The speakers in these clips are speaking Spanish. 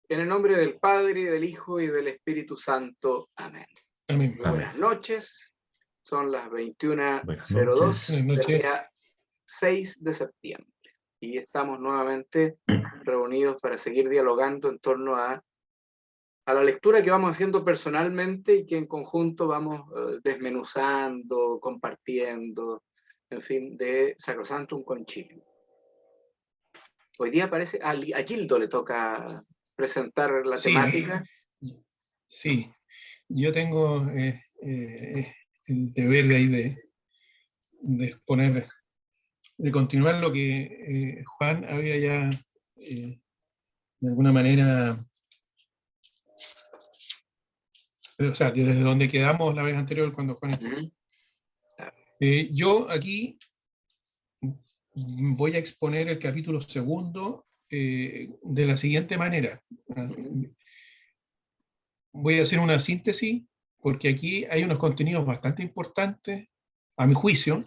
En el nombre del Padre, y del Hijo, y del Espíritu Santo. Amén. Amén. Muy buenas noches. Son las 21:02 Buenas del noches. día 6 de septiembre. Y estamos nuevamente reunidos para seguir dialogando en torno a la lectura que vamos haciendo personalmente y que en conjunto vamos desmenuzando, compartiendo, en fin, de Sacrosanctum Concilium. Hoy día parece, a Gildo le toca presentar la temática. Sí, yo tengo el deber de ahí de exponer, de continuar lo que Juan había ya de alguna manera, o sea, desde donde quedamos la vez anterior cuando Juan expuso. Yo aquí voy a exponer el capítulo 2 de la siguiente manera. Voy a hacer una síntesis porque aquí hay unos contenidos bastante importantes, a mi juicio.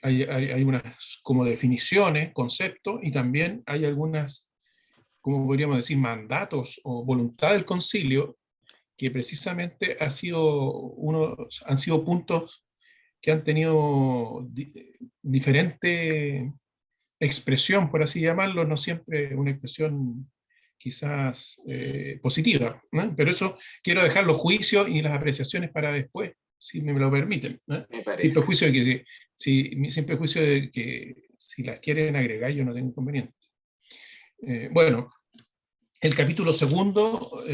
Hay unas como definiciones, conceptos, y también hay algunas, como podríamos decir, mandatos o voluntad del concilio, que precisamente han sido puntos que han tenido diferente expresión, por así llamarlo, no siempre una expresión quizás positiva, ¿no? Pero eso quiero dejar los juicios y las apreciaciones para después, si me lo permiten, ¿no? Sin prejuicio de que si las quieren agregar yo no tengo inconveniente. Bueno, el capítulo 2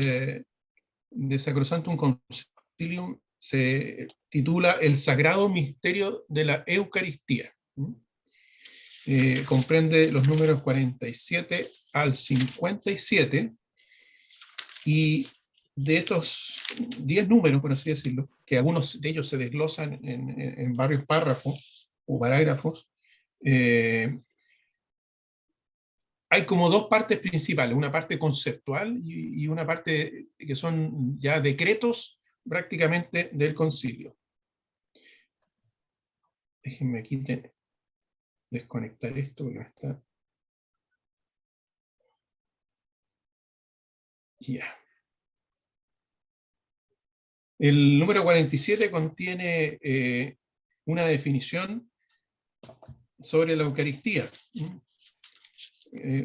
de Sacrosanctum Concilium se titula El Sagrado Misterio de la Eucaristía. Comprende los números 47 al 57, y de estos 10 números, por así decirlo, que algunos de ellos se desglosan en varios párrafos o parágrafos, hay como dos partes principales, una parte conceptual y una parte que son ya decretos prácticamente del concilio. Déjenme aquí desconectar esto, no está. Ya. El número 47 contiene una definición sobre la Eucaristía.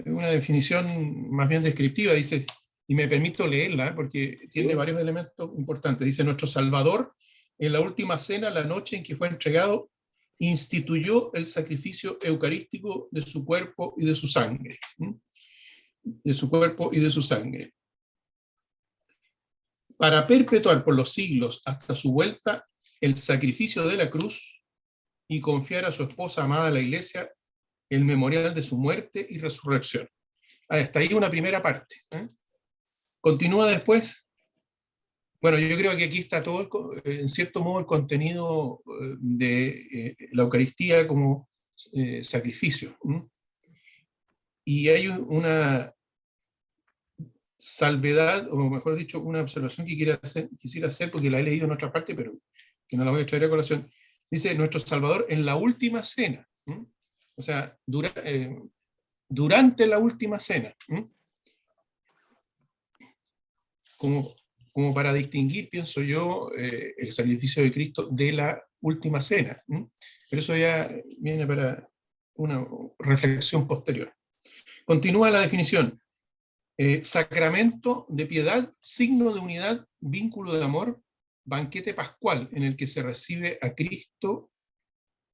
Una definición más bien descriptiva, dice, y me permito leerla porque tiene varios elementos importantes. Dice: nuestro Salvador, en la última cena, la noche en que fue entregado, instituyó el sacrificio eucarístico de su cuerpo y de su sangre. De su cuerpo y de su sangre. Para perpetuar por los siglos hasta su vuelta el sacrificio de la cruz y confiar a su esposa amada, la Iglesia, el memorial de su muerte y resurrección. Hasta ahí una primera parte. Continúa después. Bueno, yo creo que aquí está todo, en cierto modo, el contenido de la Eucaristía como sacrificio. Y hay una salvedad, o mejor dicho, una observación que quisiera hacer, porque la he leído en otra parte, pero que no la voy a traer a colación. Dice: nuestro Salvador en la última cena. O sea, durante la última cena. Como para distinguir, pienso yo, el sacrificio de Cristo de la última cena. Pero eso ya viene para una reflexión posterior. Continúa la definición. Sacramento de piedad, signo de unidad, vínculo de amor, banquete pascual en el que se recibe a Cristo,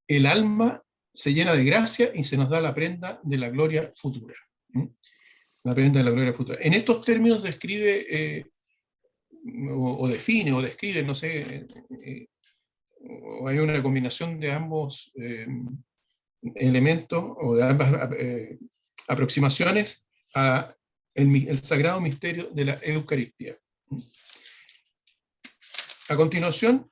el alma se llena de gracia y se nos da la prenda de la gloria futura. La prenda de la gloria futura. En estos términos describe, o define, o describe, no sé, o hay una combinación de ambos elementos, o de ambas aproximaciones a el sagrado misterio de la Eucaristía. A continuación,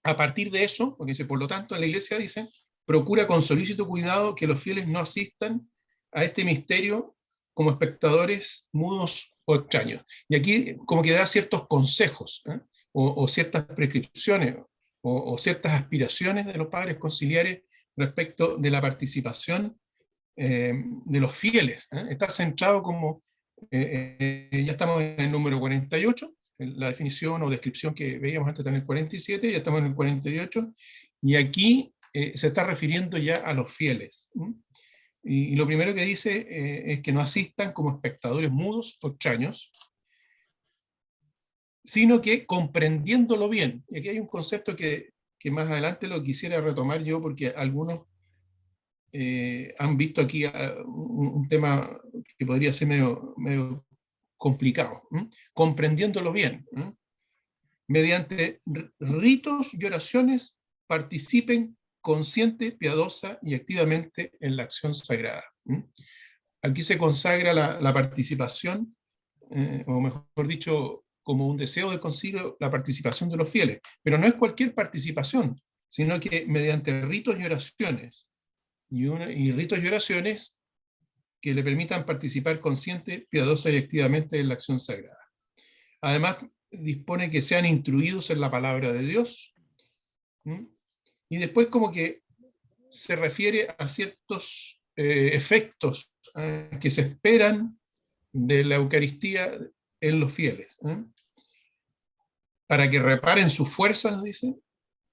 a partir de eso, porque dice, por lo tanto, en la Iglesia dice, procura con solícito cuidado que los fieles no asistan a este misterio como espectadores mudos o extraños. Y aquí como que da ciertos consejos, o ciertas prescripciones, o ciertas aspiraciones de los padres conciliares respecto de la participación de los fieles. Está centrado como Ya estamos en el número 48, en la definición o descripción que veíamos antes en el 47, ya estamos en el 48, y aquí se está refiriendo ya a los fieles. Y lo primero que dice es que no asistan como espectadores mudos o extraños, sino que comprendiéndolo bien. Y aquí hay un concepto que más adelante lo quisiera retomar yo, porque algunos han visto aquí un tema que podría ser medio complicado. Comprendiéndolo bien. Mediante ritos y oraciones participen consciente, piadosa y activamente en la acción sagrada. Aquí se consagra la participación, o mejor dicho, como un deseo del concilio, la participación de los fieles. Pero no es cualquier participación, sino que mediante ritos y oraciones, y ritos y oraciones que le permitan participar consciente, piadosa y activamente en la acción sagrada. Además, dispone que sean instruidos en la palabra de Dios, y después como que se refiere a ciertos efectos que se esperan de la Eucaristía en los fieles, para que reparen sus fuerzas, dice,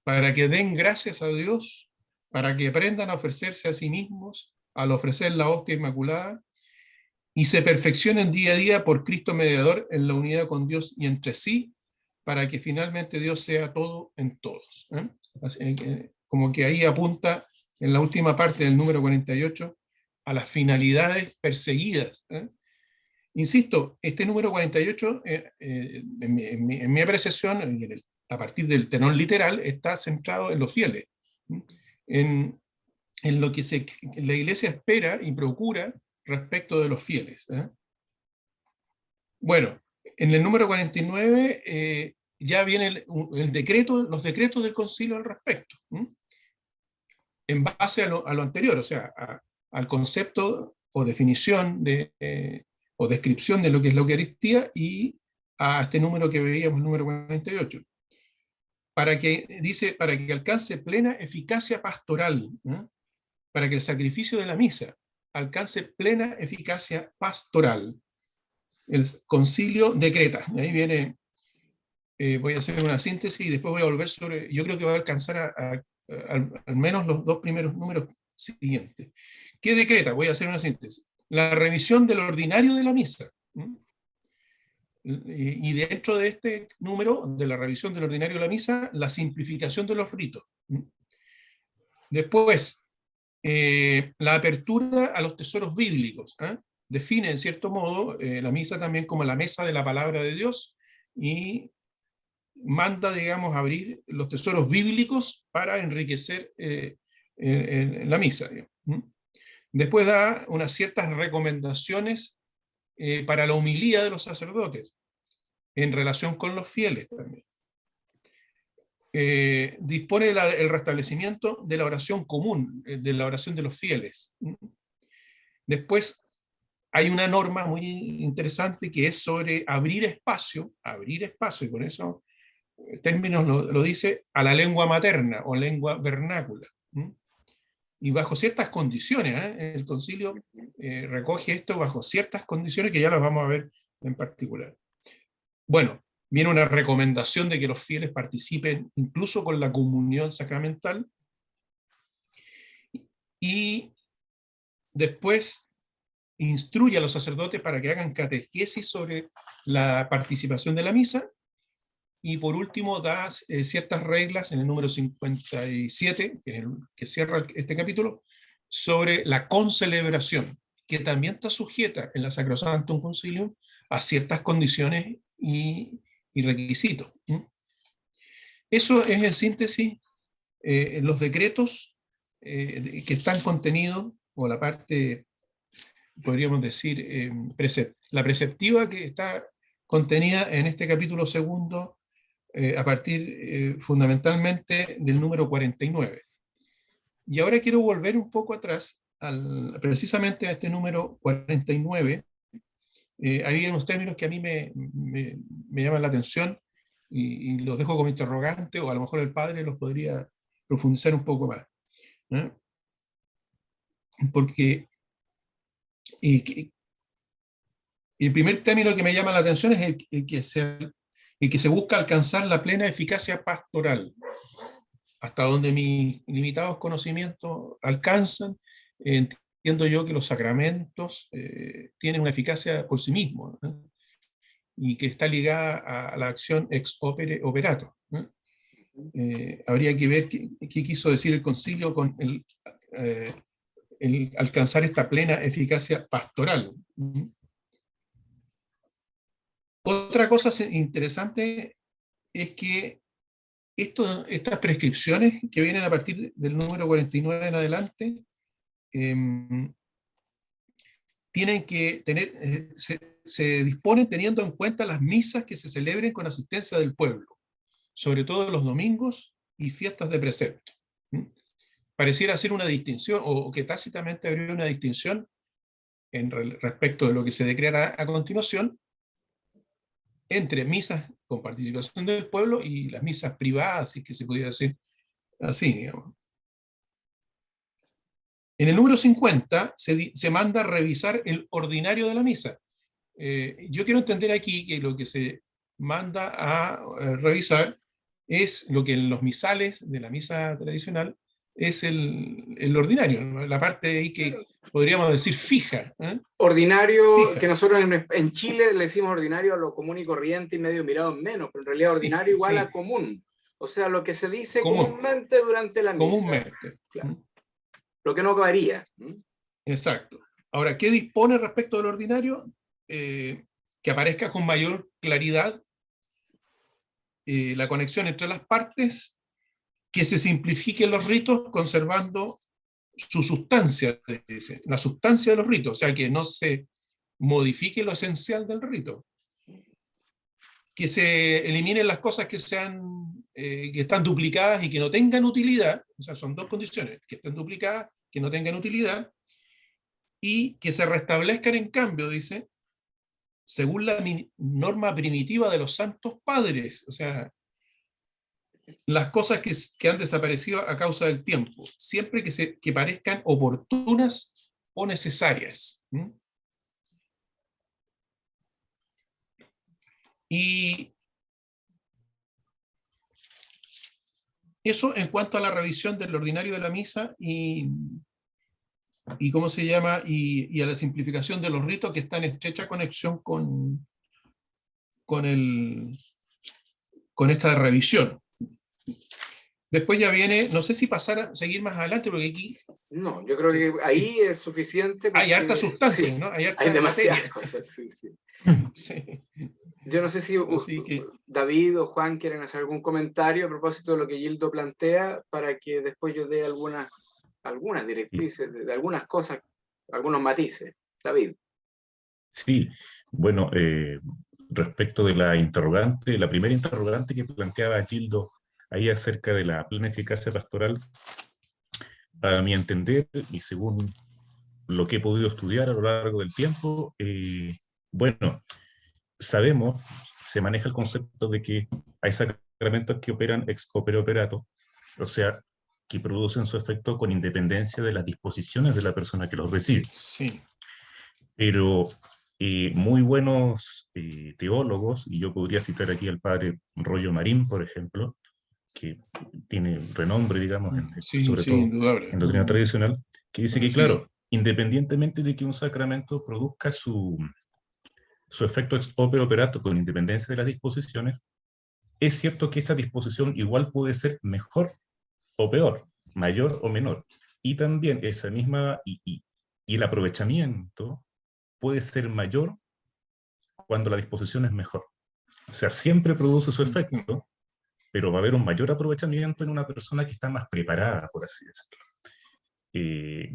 para que den gracias a Dios, para que aprendan a ofrecerse a sí mismos al ofrecer la hostia inmaculada, y se perfeccionen día a día por Cristo mediador en la unidad con Dios y entre sí, para que finalmente Dios sea todo en todos. Así, como que ahí apunta en la última parte del número 48 a las finalidades perseguidas. Insisto, este número 48, en mi apreciación, a partir del tenor literal, está centrado en los fieles, en lo que la Iglesia espera y procura respecto de los fieles. Bueno, en el número 49 ya viene el decreto, los decretos del concilio al respecto, en base a lo anterior, o sea, al concepto o definición o descripción de lo que es la Eucaristía, y a este número que veíamos, el número 48. Dice, para que alcance plena eficacia pastoral, para que el sacrificio de la misa alcance plena eficacia pastoral. El concilio decreta, y ahí viene, voy a hacer una síntesis y después voy a volver sobre, yo creo que va a alcanzar al menos los dos primeros números siguientes. ¿Qué decreta? Voy a hacer una síntesis. La revisión del ordinario de la misa. Y dentro de este número, de la revisión del ordinario de la misa, la simplificación de los ritos. Después, la apertura a los tesoros bíblicos. Define, en cierto modo, la misa también como la mesa de la palabra de Dios, y manda, digamos, abrir los tesoros bíblicos para enriquecer la misa. Después da unas ciertas recomendaciones para la homilía de los sacerdotes en relación con los fieles también. Dispone el restablecimiento de la oración común, de la oración de los fieles. Después hay una norma muy interesante que es sobre abrir espacio, y con esos términos lo dice, a la lengua materna o lengua vernácula. Y bajo ciertas condiciones, el concilio recoge esto bajo ciertas condiciones que ya las vamos a ver en particular. Bueno, viene una recomendación de que los fieles participen incluso con la comunión sacramental, y después instruye a los sacerdotes para que hagan catequesis sobre la participación de la misa, y por último da ciertas reglas en el número 57, que cierra este capítulo, sobre la concelebración, que también está sujeta en la Sacrosanctum Concilium a ciertas condiciones y requisitos. Eso es en síntesis los decretos que están contenidos, o la parte, podríamos decir, la preceptiva que está contenida en este capítulo segundo, a partir fundamentalmente del número 49. Y ahora quiero volver un poco atrás, precisamente a este número 49. Hay unos términos que a mí me llaman la atención, y los dejo como interrogante, o a lo mejor el padre los podría profundizar un poco más. Porque el primer término que me llama la atención es el que se busca alcanzar la plena eficacia pastoral. Hasta donde mis limitados conocimientos alcanzan, entiendo yo que los sacramentos tienen una eficacia por sí mismos, ¿no? Y que está ligada a la acción ex opere operato, ¿no? Habría que ver qué quiso decir el concilio con el alcanzar esta plena eficacia pastoral. Otra cosa interesante es que estas prescripciones que vienen a partir del número 49 en adelante, tienen que tener, se disponen teniendo en cuenta las misas que se celebren con asistencia del pueblo, sobre todo los domingos y fiestas de precepto. Pareciera ser una distinción, o que tácitamente habría una distinción respecto de lo que se decreta a continuación, entre misas con participación del pueblo y las misas privadas, si es que se pudiera decir así, digamos. En el número 50 se manda a revisar el ordinario de la misa. Yo quiero entender aquí que lo que se manda a revisar es lo que en los misales de la misa tradicional es el ordinario, ¿no? La parte ahí que podríamos decir fija. Ordinario, Fija. que nosotros en Chile le decimos ordinario a lo común y corriente y medio mirado en menos, pero en realidad ordinario igual a común. O sea, lo que se dice comúnmente durante la misa. Comúnmente. Claro. Lo que no varía. Exacto. Ahora, ¿qué dispone respecto del ordinario? Que aparezca con mayor claridad la conexión entre las partes, que se simplifiquen los ritos conservando su sustancia, la sustancia de los ritos, o sea, que no se modifique lo esencial del rito, que se eliminen las cosas que están duplicadas y que no tengan utilidad, o sea, son dos condiciones, que estén duplicadas, que no tengan utilidad, y que se restablezcan en cambio, dice, según la norma primitiva de los santos padres, o sea, las cosas que han desaparecido a causa del tiempo, siempre que parezcan oportunas o necesarias. Y eso en cuanto a la revisión del ordinario de la misa y ¿cómo se llama? Y a la simplificación de los ritos que están en estrecha conexión con esta revisión. Después ya viene, no sé si pasar a seguir más adelante, porque aquí... No, yo creo que ahí es suficiente. Hay harta sustancia, sí, ¿no? hay demasiadas cosas, sí. Sí. Yo no sé si David o Juan quieren hacer algún comentario a propósito de lo que Gildo plantea, para que después yo dé algunas directrices, de algunas cosas, algunos matices. David. Sí, bueno, respecto de la primera interrogante que planteaba Gildo ahí acerca de la plena eficacia pastoral, a mi entender, y según lo que he podido estudiar a lo largo del tiempo, bueno, sabemos, se maneja el concepto de que hay sacramentos que operan ex opere operato, o sea, que producen su efecto con independencia de las disposiciones de la persona que los recibe. Sí. Pero muy buenos teólogos, y yo podría citar aquí al padre Rollo Marín, por ejemplo, que tiene renombre, digamos, sobre todo indudable, en doctrina tradicional, que dice que, claro, independientemente de que un sacramento produzca su efecto ex opere operato con independencia de las disposiciones, es cierto que esa disposición igual puede ser mejor o peor, mayor o menor. Y también esa misma, y el aprovechamiento puede ser mayor cuando la disposición es mejor. O sea, siempre produce su efecto, pero va a haber un mayor aprovechamiento en una persona que está más preparada, por así decirlo.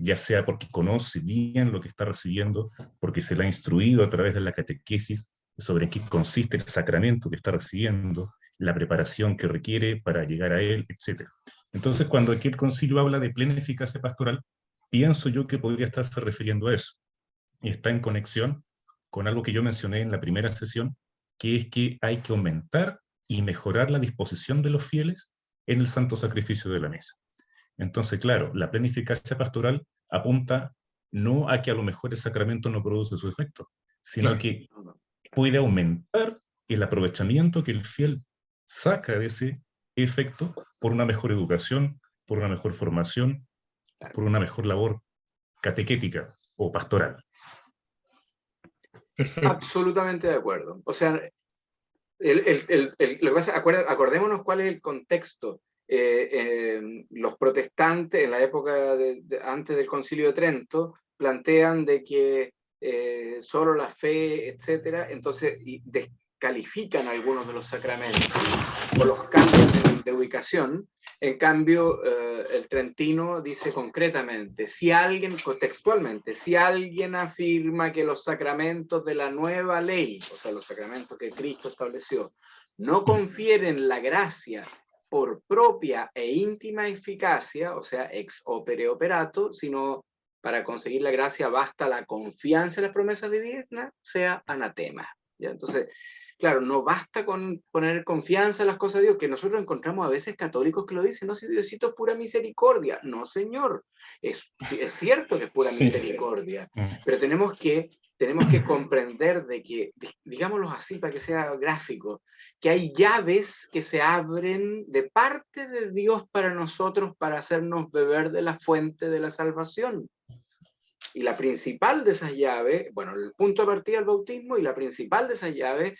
Ya sea porque conoce bien lo que está recibiendo, porque se le ha instruido a través de la catequesis sobre qué consiste el sacramento que está recibiendo, la preparación que requiere para llegar a él, etc. Entonces, cuando aquí el concilio habla de plena eficacia pastoral, pienso yo que podría estarse refiriendo a eso. Y está en conexión con algo que yo mencioné en la primera sesión, que es que hay que aumentar y mejorar la disposición de los fieles en el santo sacrificio de la misa. Entonces, claro, la plena eficacia pastoral apunta no a que a lo mejor el sacramento no produce su efecto, sino que puede aumentar el aprovechamiento que el fiel saca de ese efecto por una mejor educación, por una mejor formación, por una mejor labor catequética o pastoral. Perfecto. Absolutamente de acuerdo. O sea, lo que pasa, acordémonos cuál es el contexto. Los protestantes, en la época antes del Concilio de Trento, plantean de que solo la fe, etcétera, entonces descalifican algunos de los sacramentos por los cambios de ubicación. En cambio, el trentino dice concretamente, si alguien, contextualmente, si alguien afirma que los sacramentos de la nueva ley, o sea, los sacramentos que Cristo estableció, no confieren la gracia por propia e íntima eficacia, o sea, ex opere operato, sino para conseguir la gracia basta la confianza en las promesas divinas, sea anatema. ¿Ya? Entonces, claro, no basta con poner confianza en las cosas de Dios, que nosotros encontramos a veces católicos que lo dicen, no, si Diosito es pura misericordia. No, señor, es cierto que es pura misericordia, pero tenemos que comprender de que, digámoslo así para que sea gráfico, que hay llaves que se abren de parte de Dios para nosotros para hacernos beber de la fuente de la salvación. Y la principal de esas llaves, bueno, el punto de partida del bautismo, y la principal de esas llaves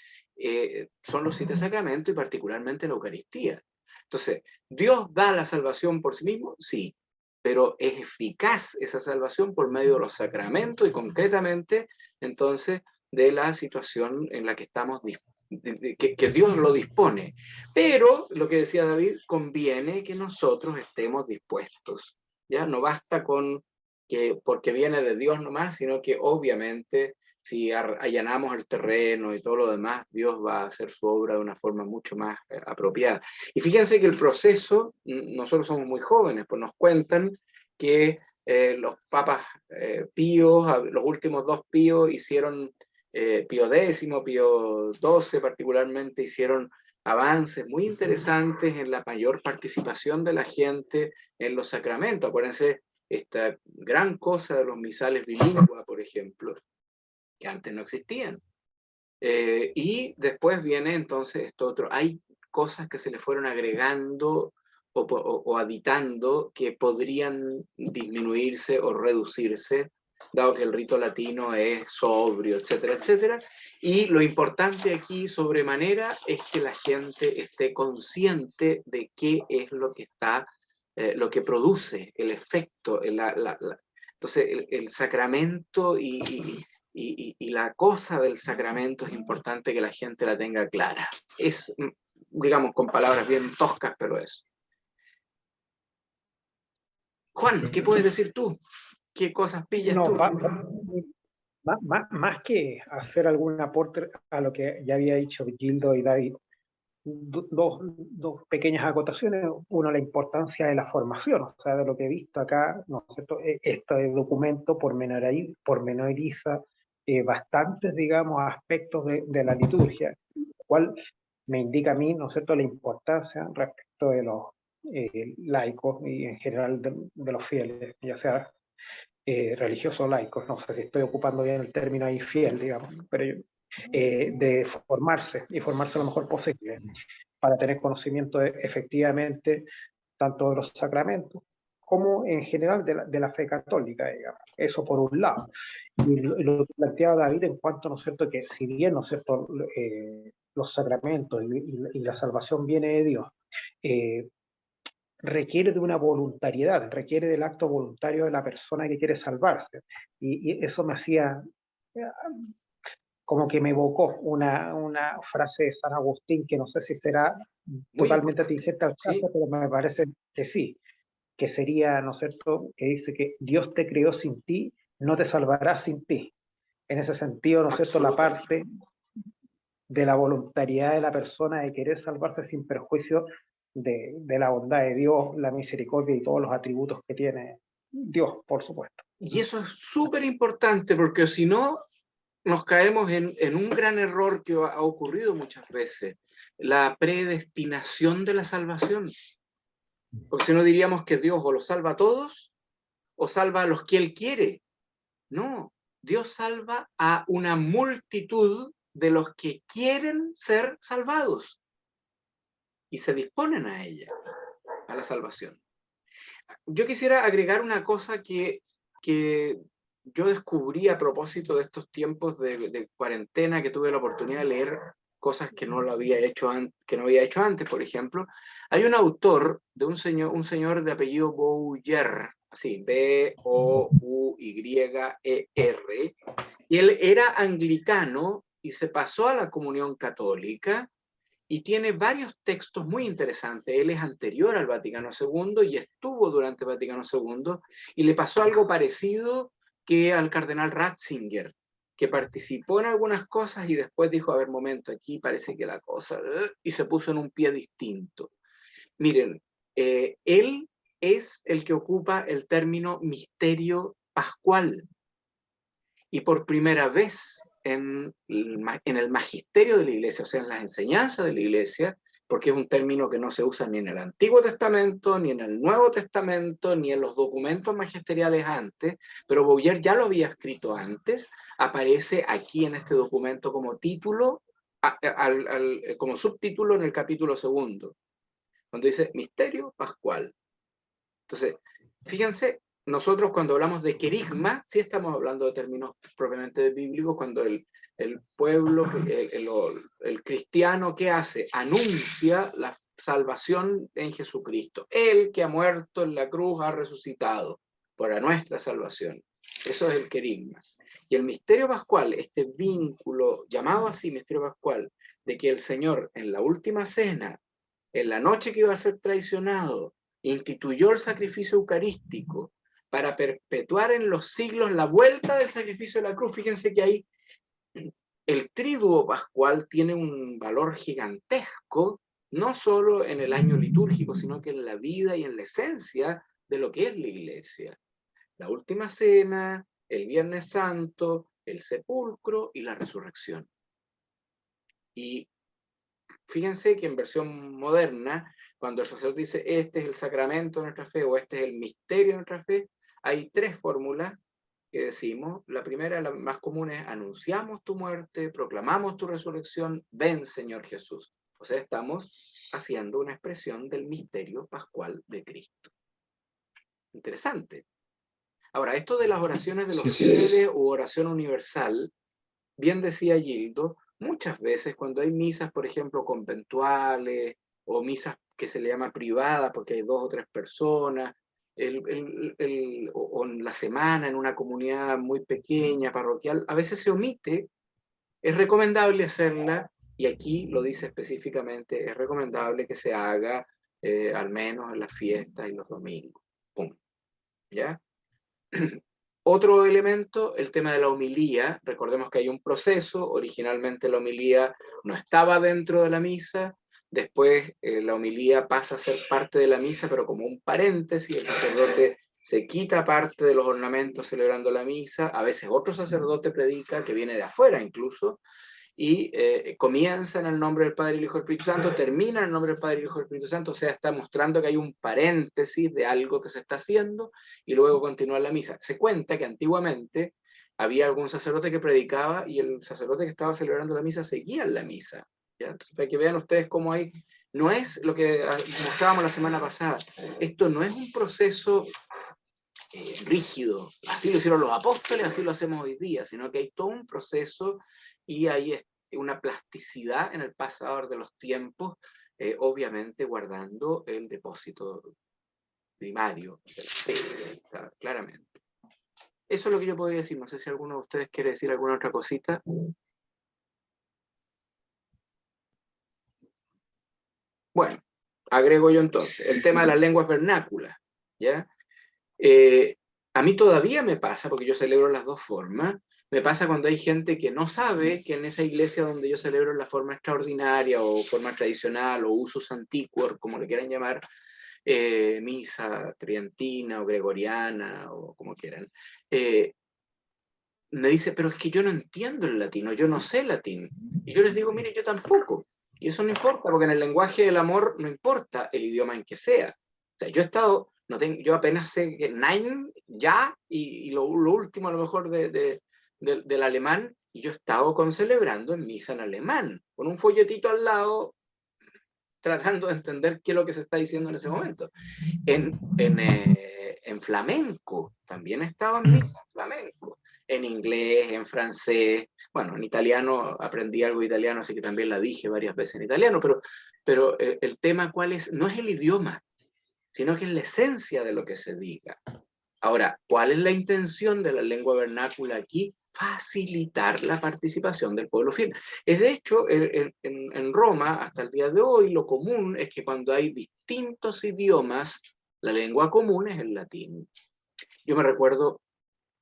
son los 7 sacramentos y particularmente la Eucaristía. Entonces, ¿Dios da la salvación por sí mismo? Sí, pero es eficaz esa salvación por medio de los sacramentos y concretamente, entonces, de la situación en la que estamos, que Dios lo dispone. Pero, lo que decía David, conviene que nosotros estemos dispuestos. Ya no basta con que porque viene de Dios nomás, sino que obviamente si allanamos el terreno y todo lo demás, Dios va a hacer su obra de una forma mucho más apropiada. Y fíjense que el proceso, nosotros somos muy jóvenes, pues nos cuentan que los papas píos, los últimos 2 píos hicieron, Pío X, Pío XII particularmente, hicieron avances muy interesantes en la mayor participación de la gente en los sacramentos. Acuérdense, esta gran cosa de los misales bilingües, por ejemplo, que antes no existían. Y después viene entonces esto otro. Hay cosas que se le fueron agregando o aditando que podrían disminuirse o reducirse, dado que el rito latino es sobrio, etcétera, etcétera. Y lo importante aquí, sobremanera, es que la gente esté consciente de qué es lo que está lo que produce, el efecto, entonces el sacramento y la cosa del sacramento es importante que la gente la tenga clara. Es, digamos, con palabras bien toscas, pero es. Juan, ¿qué puedes decir tú? ¿Qué cosas pillas tú? Más que hacer algún aporte a lo que ya había dicho Gildo y David, dos pequeñas acotaciones. Uno, la importancia de la formación, o sea, de lo que he visto acá, ¿no es cierto? Este documento pormenoriza bastantes, digamos, aspectos de la liturgia, lo cual me indica a mí, ¿no es cierto?, la importancia respecto de los laicos y en general de los fieles, ya sea religiosos o laicos, no sé si estoy ocupando bien el término ahí, fiel, digamos, pero de formarse y formarse lo mejor posible para tener conocimiento efectivamente tanto de los sacramentos como en general de la fe católica, digamos. Eso por un lado. Y lo que planteaba David en cuanto, ¿no es cierto?, que si bien, ¿no es cierto?, los sacramentos y la salvación viene de Dios, requiere de una voluntariedad, requiere del acto voluntario de la persona que quiere salvarse. Y eso me hacía, como que me evocó una frase de San Agustín, que no sé si será totalmente atingente al caso, pero me parece que sí, que sería, ¿no es cierto?, que dice que Dios te creó sin ti, no te salvará sin ti. En ese sentido, ¿no es cierto?, la parte de la voluntariedad de la persona de querer salvarse sin perjuicio de la bondad de Dios, la misericordia y todos los atributos que tiene Dios, por supuesto. Y eso es súper importante, porque si no, nos caemos en un gran error que ha ocurrido muchas veces, la predestinación de la salvación. Porque si no diríamos que Dios o los salva a todos, o salva a los que Él quiere. No, Dios salva a una multitud de los que quieren ser salvados y se disponen a ella, a la salvación. Yo quisiera agregar una cosa que yo descubrí a propósito de estos tiempos de cuarentena, que tuve la oportunidad de leer cosas que no había hecho antes, por ejemplo. Hay un autor de un señor de apellido Bouyer, así, B-O-U-Y-E-R, y él era anglicano y se pasó a la comunión católica, y tiene varios textos muy interesantes. Él es anterior al Vaticano II y estuvo durante el Vaticano II, y le pasó algo parecido que al cardenal Ratzinger, que participó en algunas cosas y después dijo, a ver, momento, aquí parece que la cosa, y se puso en un pie distinto. Miren, él es el que ocupa el término misterio pascual, y por primera vez en el magisterio de la Iglesia, o sea, en las enseñanzas de la Iglesia, porque es un término que no se usa ni en el Antiguo Testamento, ni en el Nuevo Testamento, ni en los documentos magisteriales antes, pero Bouyer ya lo había escrito antes, aparece aquí en este documento como título, como subtítulo en el capítulo 2, cuando dice Misterio Pascual. Entonces, fíjense, nosotros cuando hablamos de querigma, sí estamos hablando de términos propiamente bíblicos, cuando el pueblo, el cristiano, ¿qué hace? Anuncia la salvación en Jesucristo. Él que ha muerto en la cruz ha resucitado para nuestra salvación. Eso es el querigma. Y el misterio pascual, este vínculo, llamado así misterio pascual, de que el Señor en la última cena, en la noche que iba a ser traicionado, instituyó el sacrificio eucarístico para perpetuar en los siglos la vuelta del sacrificio de la cruz. Fíjense que ahí el triduo pascual tiene un valor gigantesco, no solo en el año litúrgico, sino que en la vida y en la esencia de lo que es la Iglesia. La última cena, el Viernes Santo, el sepulcro y la resurrección. Y fíjense que en versión moderna, cuando el sacerdote dice este es el sacramento de nuestra fe o este es el misterio de nuestra fe, hay tres fórmulas que decimos. La primera, la más común, es anunciamos tu muerte, proclamamos tu resurrección, ven Señor Jesús. O sea, estamos haciendo una expresión del misterio pascual de Cristo. Interesante. Ahora, esto de las oraciones de los fieles u oración universal, bien decía Gildo, muchas veces cuando hay misas, por ejemplo, conventuales, o misas que se le llama privada porque hay 2 o 3 personas, o en la semana en una comunidad muy pequeña, parroquial, a veces se omite. Es recomendable hacerla, y aquí lo dice específicamente, es recomendable que se haga al menos en las fiestas y los domingos. Pum. ¿Ya? Otro elemento, el tema de la homilía. Recordemos que hay un proceso. Originalmente la homilía no estaba dentro de la misa. Después la homilía pasa a ser parte de la misa, pero como un paréntesis. El sacerdote se quita parte de los ornamentos celebrando la misa. A veces otro sacerdote predica, que viene de afuera incluso, y comienza en el nombre del Padre, el Hijo y el Espíritu Santo, termina en el nombre del Padre, el Hijo y el Espíritu Santo. O sea, está mostrando que hay un paréntesis de algo que se está haciendo y luego continúa la misa. Se cuenta que antiguamente había algún sacerdote que predicaba y el sacerdote que estaba celebrando la misa seguía en la misa, ¿ya? Entonces, para que vean ustedes cómo hay, no es lo que mostrábamos la semana pasada, esto no es un proceso rígido, así lo hicieron los apóstoles, así lo hacemos hoy día, sino que hay todo un proceso y hay una plasticidad en el pasador de los tiempos, obviamente guardando el depósito primario de la fe, claramente. Eso es lo que yo podría decir. No sé si alguno de ustedes quiere decir alguna otra cosita. Bueno, agrego yo entonces el tema de las lenguas vernáculas, ¿ya? A mí todavía me pasa, porque yo celebro las dos formas, me pasa cuando hay gente que no sabe que en esa iglesia donde yo celebro la forma extraordinaria o forma tradicional o usus antiquor, como le quieran llamar, misa tridentina o gregoriana o como quieran, me dice, pero es que yo no entiendo el latino, yo no sé latín. Y yo les digo, mire, yo tampoco. Y eso no importa, porque en el lenguaje del amor no importa el idioma en que sea. O sea, yo he estado, yo apenas sé que Nein, ya, y lo último a lo mejor de del alemán, y yo he estado concelebrando en misa en alemán, con un folletito al lado, tratando de entender qué es lo que se está diciendo en ese momento. En flamenco, también estaba en misa en flamenco, en inglés, en francés, bueno, en italiano aprendí algo de italiano, así que también la dije varias veces en italiano, pero el tema cuál es, no es el idioma, sino que es la esencia de lo que se diga. Ahora, ¿cuál es la intención de la lengua vernácula aquí? Facilitar la participación del pueblo fiel. Es de hecho, en Roma, hasta el día de hoy, lo común es que cuando hay distintos idiomas, la lengua común es el latín. Yo me recuerdo,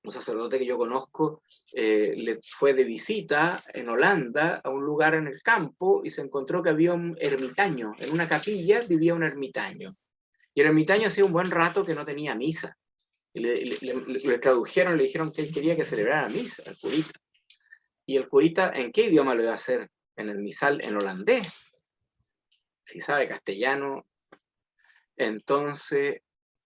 un sacerdote que yo conozco, le fue de visita en Holanda a un lugar en el campo y se encontró que había un ermitaño. En una capilla vivía un ermitaño. Y el ermitaño hacía un buen rato que no tenía misa. Y le tradujeron, le dijeron que él quería que celebrara misa, al curita. Y el curita, ¿en qué idioma lo iba a hacer? En el misal, en holandés. Si sabe castellano. Entonces,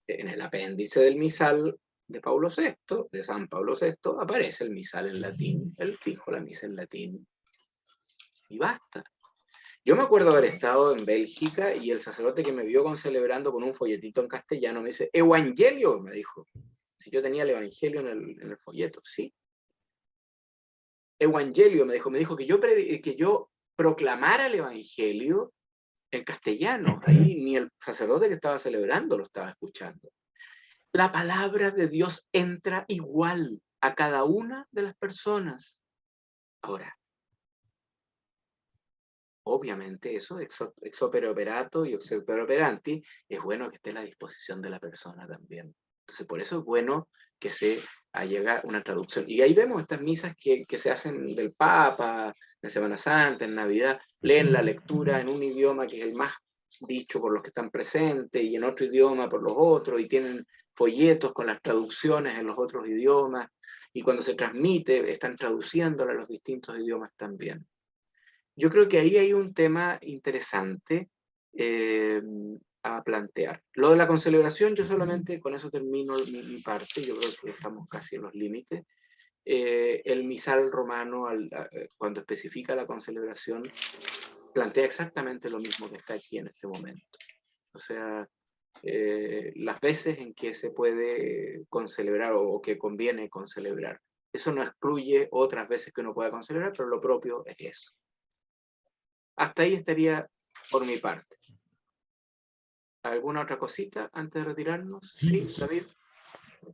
en el apéndice del misal de Pablo VI, de San Pablo VI, aparece el misal en latín. Él dijo la misa en latín. Y basta. Yo me acuerdo haber estado en Bélgica y el sacerdote que me vio celebrando con un folletito en castellano me dice, Evangelio, me dijo. Si yo tenía el Evangelio en el folleto, sí. Evangelio, me dijo que yo proclamara el Evangelio en castellano. Ahí ni el sacerdote que estaba celebrando lo estaba escuchando. La palabra de Dios entra igual a cada una de las personas. Ahora, obviamente eso, ex opere operato y ex opere operanti, es bueno que esté a la disposición de la persona también. Entonces, por eso es bueno que se llega una traducción. Y ahí vemos estas misas que se hacen del Papa, en Semana Santa, en Navidad, leen la lectura en un idioma que es el más dicho por los que están presentes y en otro idioma por los otros, y tienen folletos con las traducciones en los otros idiomas, y cuando se transmite están traduciéndola a los distintos idiomas también. Yo creo que ahí hay un tema interesante a plantear. Lo de la concelebración, yo solamente con eso termino mi parte, yo creo que estamos casi en los límites. El misal romano, cuando especifica la concelebración, plantea exactamente lo mismo que está aquí en este momento. O sea, las veces en que se puede concelebrar o que conviene concelebrar. Eso no excluye otras veces que uno pueda concelebrar, pero lo propio es eso. Hasta ahí estaría por mi parte. ¿Alguna otra cosita antes de retirarnos? Sí, David.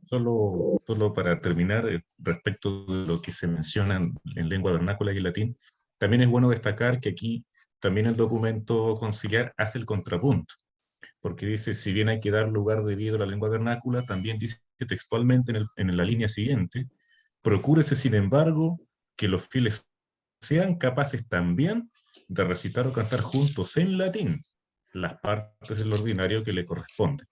Solo para terminar, respecto de lo que se menciona en lengua vernácula y en latín, también es bueno destacar que aquí también el documento conciliar hace el contrapunto, porque dice, si bien hay que dar lugar debido a la lengua vernácula, también dice textualmente en la línea siguiente, procúrese sin embargo que los fieles sean capaces también de recitar o cantar juntos en latín las partes del ordinario que le corresponden.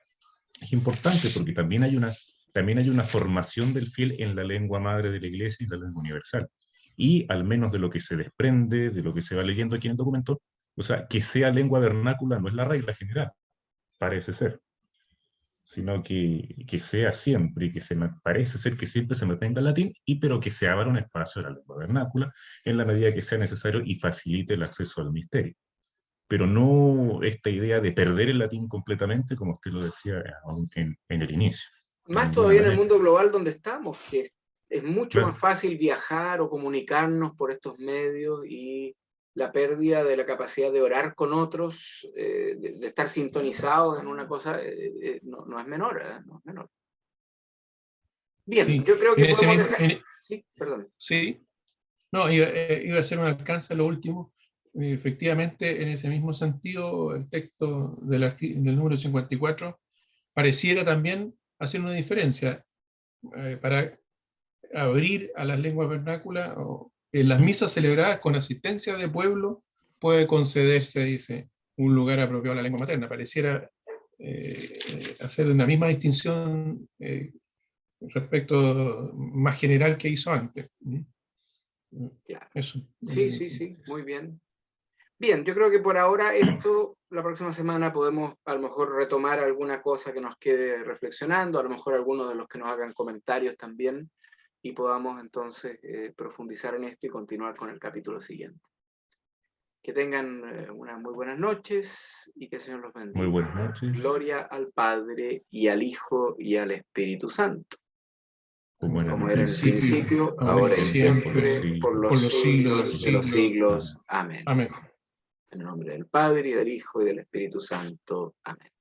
Es importante porque también hay una formación del fiel en la lengua madre de la Iglesia y la lengua universal. Y al menos de lo que se desprende, de lo que se va leyendo aquí en el documento, o sea, que sea lengua vernácula no es la regla general, parece ser, sino que sea siempre, y que parece ser que siempre se mantenga el latín, pero que se abra un espacio a la lengua vernácula en la medida que sea necesario y facilite el acceso al misterio. Pero no esta idea de perder el latín completamente, como usted lo decía en el inicio. Más todavía en el mundo global donde estamos, que es mucho más fácil viajar o comunicarnos por estos medios, y la pérdida de la capacidad de orar con otros, de estar sintonizados en una cosa, no es menor, no es menor. Bien, sí. Yo creo que sí, perdón. Sí, no, iba a hacer un alcance a lo último. Efectivamente, en ese mismo sentido, el texto del número 54 pareciera también hacer una diferencia para abrir a las lenguas vernáculas. En las misas celebradas con asistencia de pueblo puede concederse, dice, un lugar apropiado a la lengua materna. Pareciera hacer una misma distinción respecto más general que hizo antes. Claro. Eso. Sí, muy bien. Bien, yo creo que por ahora la próxima semana podemos a lo mejor retomar alguna cosa que nos quede reflexionando, a lo mejor algunos de los que nos hagan comentarios también, y podamos entonces profundizar en esto y continuar con el capítulo siguiente. Que tengan unas muy buenas noches y que el Señor los bendiga. Muy buenas noches. Gloria al Padre y al Hijo y al Espíritu Santo. Como Como era en el principio, ahora ahora y siempre, siempre, por los por los siglos siglos de los siglos. Amén. Amén. Amén. En el nombre del Padre, y del Hijo, y del Espíritu Santo. Amén.